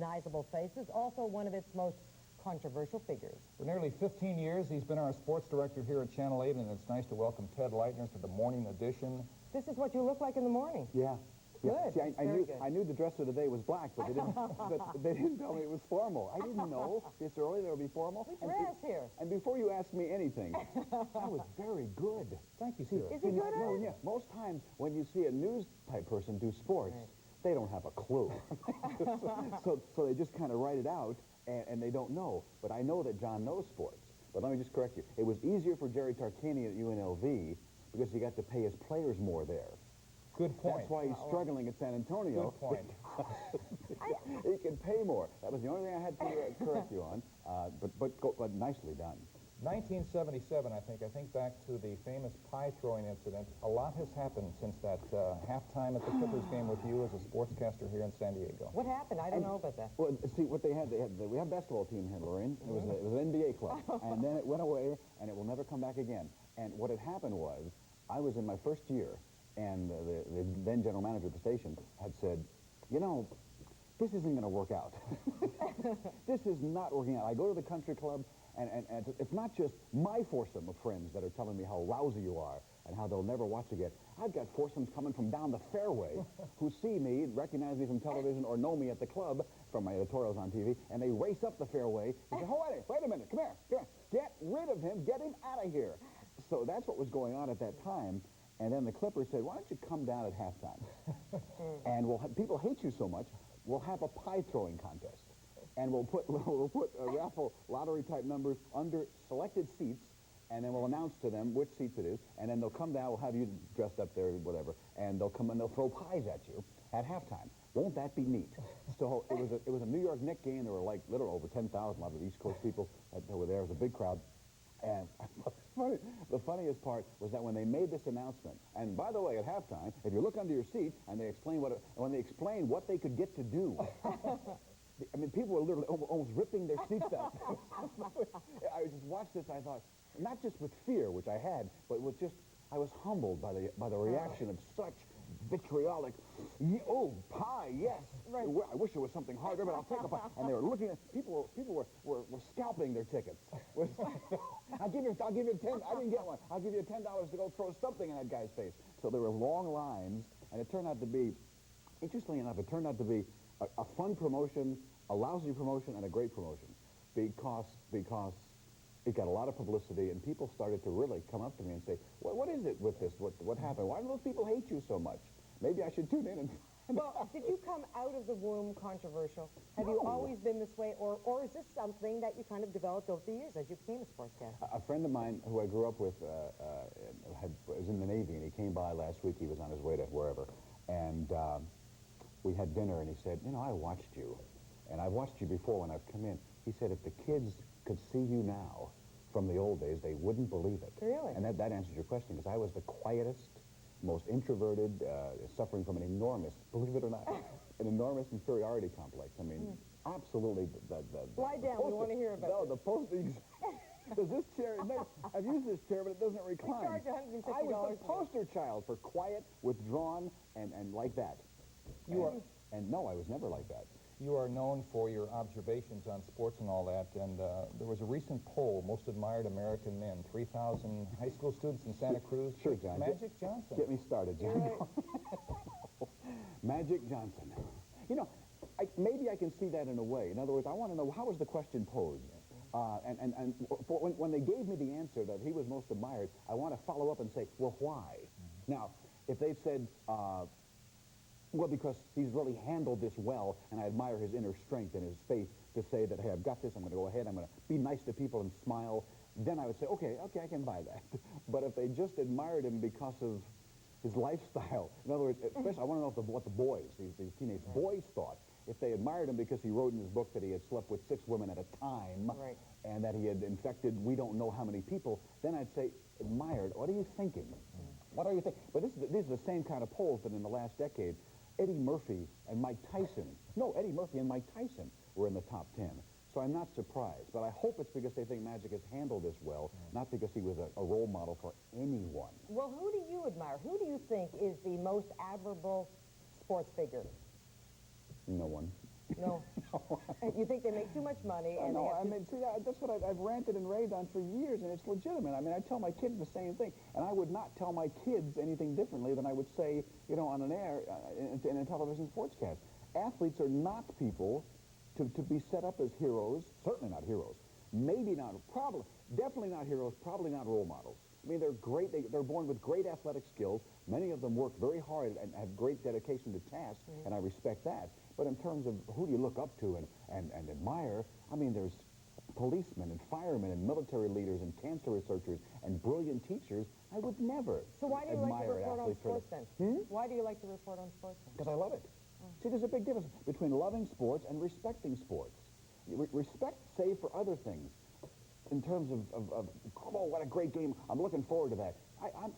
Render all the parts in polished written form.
recognizable faces, also one of its most controversial figures. For nearly 15 years, he's been our sports director here at Channel 8, and it's nice to welcome Ted Leitner to the morning edition. This is what you look like in the morning. Yeah. Good. See, I knew the dress of the day was black, but they didn't tell me it was formal. I didn't know this early there would be formal. We dress here. And before you ask me anything, that was very good. Thank you, sir. Is he good at it? Yeah. Most times when you see a news-type person do sports, they don't have a clue. so they just kind of write it out, and they don't know. But I know that John knows sports. But let me just correct you. It was easier for Jerry Tarkanian at UNLV because he got to pay his players more there. Good point. That's why he's struggling at San Antonio. Good point. He can pay more. That was the only thing I had to correct you on, but nicely done. 1977, I think back to the famous pie throwing incident. A lot has happened since that halftime at the Clippers game with you as a sportscaster here in San Diego. What happened? I don't know about that. Well, see, what we had a basketball team here, Lorraine. It was an NBA club, and then it went away, and it will never come back again. And what had happened was, I was in my first year, and the then general manager of the station had said, you know, this isn't going to work out. This is not working out. I go to the country club, and it's not just my foursome of friends that are telling me how lousy you are and how they'll never watch again. I've got foursomes coming from down the fairway who see me, recognize me from television, or know me at the club from my editorials on TV, and they race up the fairway and say, oh, wait a minute, come here, get rid of him, get him out of here. So that's what was going on at that time. And then the Clippers said, why don't you come down at halftime? And people hate you so much, we'll have a pie-throwing contest. And we'll put raffle lottery-type numbers under selected seats, and then we'll announce to them which seats it is, and then they'll come down, we'll have you dressed up there, whatever, and they'll come and they'll throw pies at you at halftime. Won't that be neat? So it was a New York Knicks game. There were like literally over 10,000, a lot of East Coast people that were there. It was a big crowd. And the funniest part was that when they made this announcement, and by the way, at halftime, if you look under your seat and they explain when they explained what they could get to do, I mean, people were literally almost ripping their seats out. I just watched this, I thought, not just with fear, which I had, but with just, I was humbled by the reaction of such vitriolic, oh, pie, yes. Right. I wish it was something harder, but I'll take a pie. And they were looking at, people were scalping their tickets. I'll give you 10, I didn't get one. I'll give you $10 to go throw something in that guy's face. So there were long lines, and it turned out to be, interestingly enough, it turned out to be a fun promotion, a lousy promotion, and a great promotion. Because it got a lot of publicity, and people started to really come up to me and say, what is it with this? What happened? Why do those people hate you so much? Maybe I should tune in and... Well, did you come out of the womb controversial? Have you always been this way, or is this something that you kind of developed over the years as you became a sportscaster? A friend of mine who I grew up with was in the Navy, and he came by last week. He was on his way to wherever, and we had dinner, and he said, you know, I watched you, and I've watched you before when I've come in. He said, if the kids could see you now from the old days, they wouldn't believe it. Really? And that answers your question, because I was the quietest, most introverted, suffering from an enormous, believe it or not, an enormous inferiority complex. I mean, absolutely. Lie down, we want to hear about it. No, the poster, because this chair, I've used this chair, but it doesn't recline. We charge $150 I was the poster child for quiet, withdrawn, and like that. And no, I was never like that. You are known for your observations on sports and all that, and there was a recent poll, Most Admired American Men, 3,000 high school students in Santa Cruz. Sure, John. Magic Johnson. Get me started, John. Right. Magic Johnson. You know, maybe I can see that in a way. In other words, I want to know, how was the question posed? When they gave me the answer that he was most admired, I want to follow up and say, well, why? Now, if they'd said, well, because he's really handled this well, and I admire his inner strength and his faith to say that, hey, I've got this, I'm going to go ahead, I'm going to be nice to people and smile, then I would say, okay, I can buy that. But if they just admired him because of his lifestyle, in other words, especially, I want to know what the boys, these teenage boys thought. If they admired him because he wrote in his book that he had slept with 6 women at a time, and that he had infected we don't know how many people, then I'd say, admired, what are you thinking? What are you thinking? But these are the same kind of polls that in the last decade, Eddie Murphy and Mike Tyson were in the top 10. So I'm not surprised. But I hope it's because they think Magic has handled this well, not because he was a role model for anyone. Well, who do you admire? Who do you think is the most admirable sports figure? No one. No. You think they make too much money? And No, they have I mean, see, that's what I've ranted and raved on for years, and it's legitimate. I mean, I tell my kids the same thing, and I would not tell my kids anything differently than I would say, you know, on an air, in a television sportscast. Athletes are not people to be set up as heroes, certainly not heroes, maybe not, probably, definitely not heroes, probably not role models. I mean, they're great, they're born with great athletic skills. Many of them work very hard and have great dedication to task, and I respect that. But in terms of who do you look up to and admire, I mean, there's policemen and firemen and military leaders and cancer researchers and brilliant teachers. I would never So why do you like to admire report on athletes for sports the- then? Why do you like to report on sports then? Because I love it. See, there's a big difference between loving sports and respecting sports. Respect, save for other things. In terms of, oh, what a great game. I'm looking forward to that.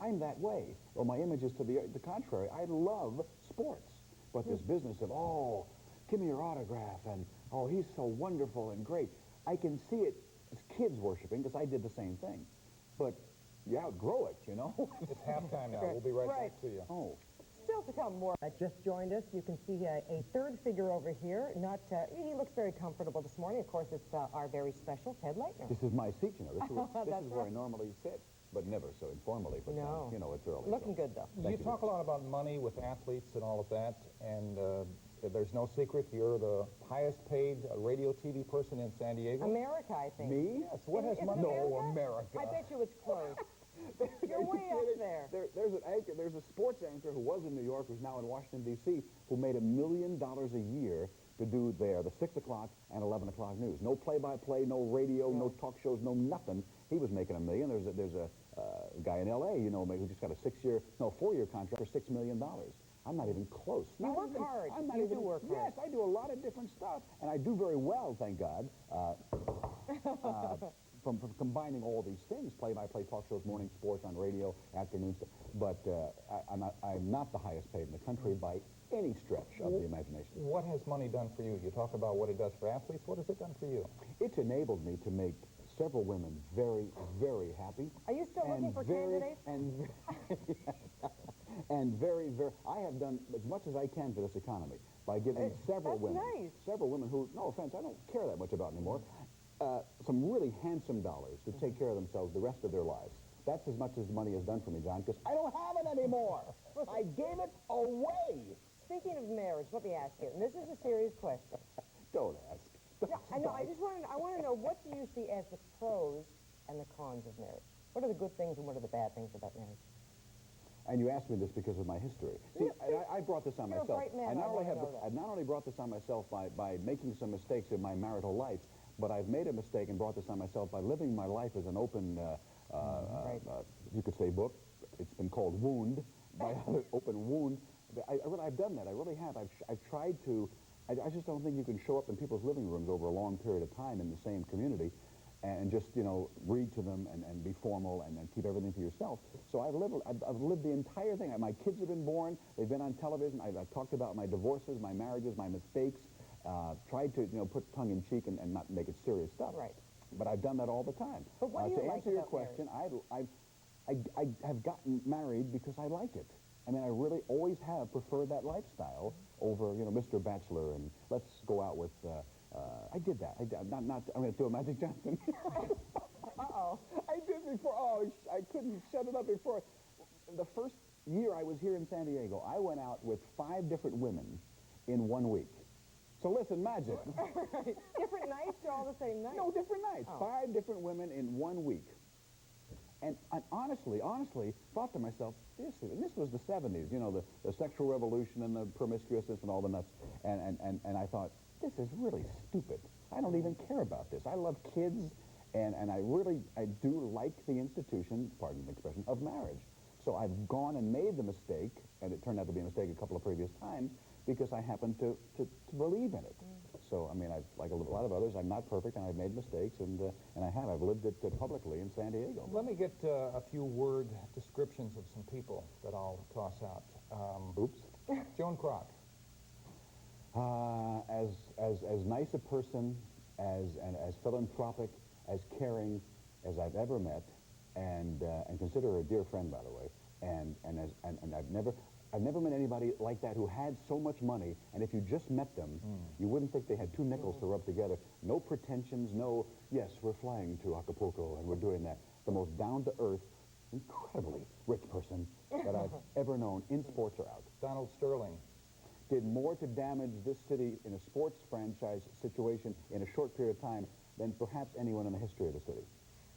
I'm that way. Well, my image is to the contrary. I love sports. But this business of, oh, give me your autograph, and, oh, he's so wonderful and great. I can see it as kids worshiping, because I did the same thing. But you outgrow it, you know? It's halftime now. We'll be right back to you. Oh. Still to come more. Just joined us. You can see a third figure over here. He looks very comfortable this morning. Of course, it's our very special Ted Leitner. This is my seat, you know. This is where I right. normally sit, but never so informally. But, No. you know, it's early. Looking so. good, though. You talk a lot about money with athletes and all of that, and there's no secret you're the highest paid radio TV person in San Diego. America, I think. Me? Yes. What has Is it money? No, America. I bet you it's close. You're way up there. There's an anchor. There's a sports anchor who was in New York, who's now in Washington D.C., who made $1 million a year to do the 6 o'clock and 11 o'clock news. No play-by-play, no radio, no talk shows, no nothing. He was making $1 million. There's a guy in L.A. you know, who just got a 4-year contract for $6 million. I'm not even close. You Not work even, hard. I'm not You even, do work hard. Yes, I do a lot of different stuff, and I do very well, thank God. From combining all these things, play-by-play talk shows, morning sports on radio, afternoons, but I'm not the highest paid in the country by any stretch of the imagination. What has money done for you? You talk about what it does for athletes. What has it done for you? It's enabled me to make several women very, very happy. Are you still looking for candidates? And very, I have done as much as I can for this economy by giving several women, nice. several women who, no offense, I don't care that much about anymore, some really handsome dollars to take care of themselves the rest of their lives. That's as much as money has done for me, John, because I don't have it anymore. I gave it away. Speaking of marriage, let me ask you, and this is a serious question. Don't ask. No, I know. I want to know, what do you see as the pros and the cons of marriage? What are the good things and what are the bad things about marriage? And you asked me this because of my history. See, I brought this on You're a myself. bright man, I I not only brought this on myself by making some mistakes in my marital life, but I've made a mistake and brought this on myself by living my life as an open, you could say, book. It's been called Wound, by Open Wound. I've done that. I really have. I've tried to. I just don't think you can show up in people's living rooms over a long period of time in the same community and just, you know, read to them and be formal and keep everything to yourself. So I've lived the entire thing. My kids have been born. They've been on television. I've talked about my divorces, my marriages, my mistakes. Tried to, you know, put tongue in cheek and not make it serious stuff. Right. But I've done that all the time. But what do you to like answer your about question, I have gotten married because I like it. I mean, I really always have preferred that lifestyle over, you know, Mr. Bachelor and let's go out with. I did that. I'm going to do a Magic Johnson. Uh-oh. I did before. Oh, I couldn't shut it up before. The first year I was here in San Diego, I went out with 5 different women in 1 week. So listen, magic. Right. Different nights or all the same night? No, different nights. Oh. 5 different women in 1 week. And I honestly thought to myself, this was the 70s, you know, the sexual revolution and the promiscuousness and all the nuts. And I thought, this is really stupid. I don't even care about this. I love kids, and I do like the institution, pardon the expression, of marriage. So I've gone and made the mistake, and it turned out to be a mistake a couple of previous times, because I happen to believe in it. So, I mean, like a lot of others, I'm not perfect, and I've made mistakes, and I've lived it publicly in San Diego. Let me get a few word descriptions of some people that I'll toss out. Oops. Joan Kroc. As nice a person, as philanthropic, as caring as I've ever met, and consider her a dear friend, by the way, and I've never, I've never met anybody like that who had so much money, and if you just met them, you wouldn't think they had two nickels to rub together. No pretensions, no, yes, we're flying to Acapulco and we're doing that. The most down-to-earth, incredibly rich person that I've ever known, in sports or out. Donald Sterling. Did more to damage this city in a sports franchise situation in a short period of time than perhaps anyone in the history of the city.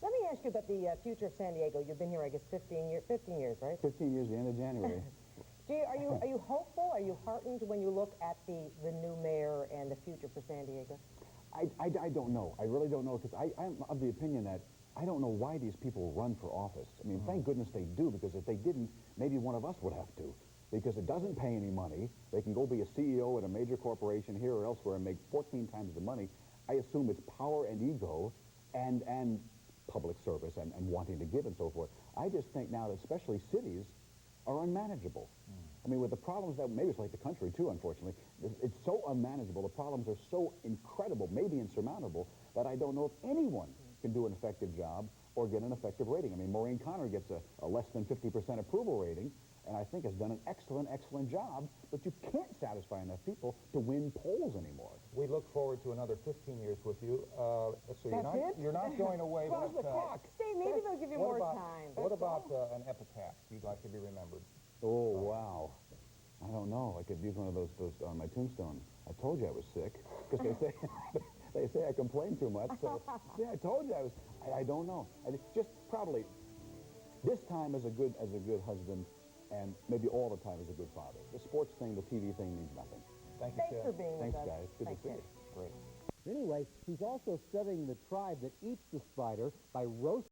Let me ask you about the future of San Diego. You've been here, I guess, 15 years, right? 15 years, the end of January. Are you hopeful? Are you heartened when you look at the new mayor and the future for San Diego? I don't know. I really don't know, because I'm of the opinion that I don't know why these people run for office. I mean, thank goodness they do, because if they didn't, maybe one of us would have to. Because it doesn't pay any money. They can go be a CEO at a major corporation here or elsewhere and make 14 times the money. I assume it's power and ego and public service and wanting to give and so forth. I just think now that especially cities are unmanageable. I mean, with the problems that, maybe it's like the country too, unfortunately, it's so unmanageable, the problems are so incredible, maybe insurmountable, that I don't know if anyone can do an effective job or get an effective rating. I mean, Maureen Connor gets a less than 50% approval rating, and I think has done an excellent, excellent job, but you can't satisfy enough people to win polls anymore. We look forward to another 15 years with you. So you're not going away. Close the clock. Steve, maybe they'll give you more time. What about an epitaph you'd like to be remembered? Oh, wow. I don't know. I could use one of those on my tombstone. I told you I was sick, because they say I complain too much. So, see, I told you I was. I don't know. Just probably this time as a good husband, and maybe all the time as a good father. The sports thing, the TV thing means nothing. Thank you, Thanks for being with us. Thanks, guys. Good to see you. Great. Anyway, he's also studying the tribe that eats the spider by roasting